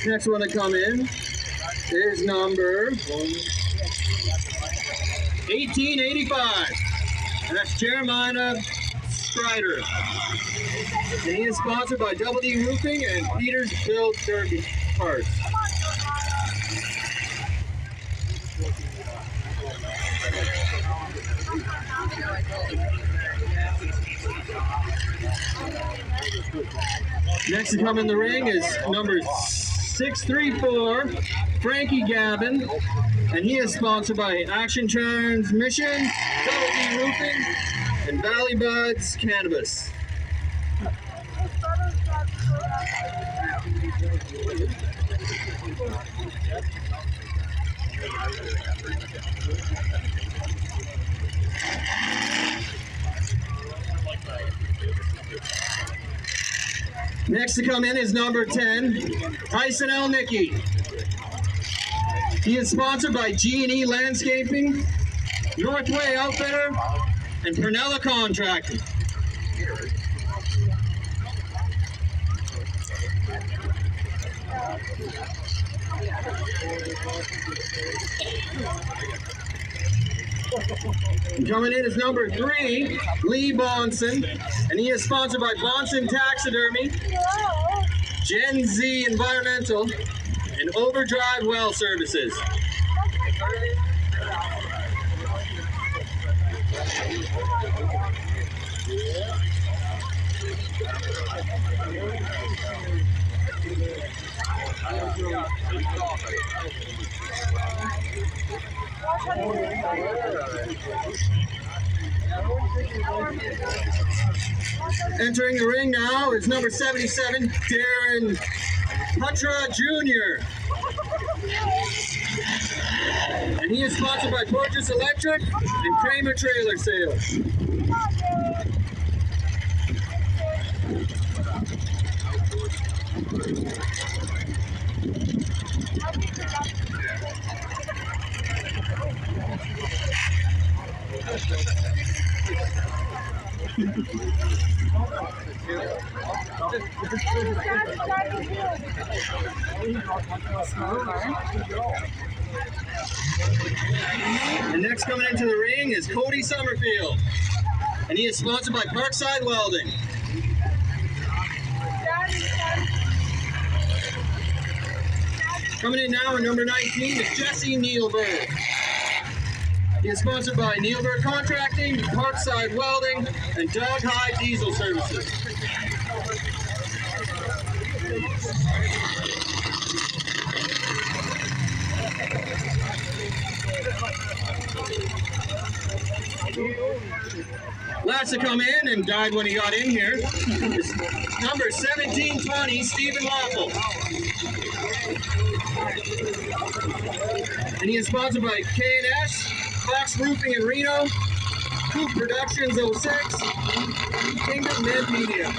Next one to come in is number 1885. And that's Jeremiah Strider. And he is sponsored by Double D Roofing and Peter's Build Derby Parts. Next to come in the ring is number 634, Frankie Gavin, and he is sponsored by Action Transmission, Double D Roofing, and Valley Buds Cannabis. Next to come in is number 10, Tyson Elnicki. He is sponsored by G&E Landscaping, Northway Outfitter, and Pernella Contracting. Coming in is number 3, Lee Bonson, and he is sponsored by Bonson Taxidermy, Gen Z Environmental, and Overdrive Well Services. Entering the ring now is number 77, Darren Putra Jr. And he is sponsored by Fortress Electric and Kramer Trailer Sales. And next coming into the ring is Cody Summerfield, and he is sponsored by Parkside Welding. Coming in now at number 19 is Jesse Neilberg. He is sponsored by Neilberg Contracting, Parkside Welding, and Dog High Diesel Services. Last to come in and died when he got in here is number 1720, Stephen Waffle. And he is sponsored by K&S, Fox Roofing in Reno, Coop Productions 06, Kingdom Mid Media.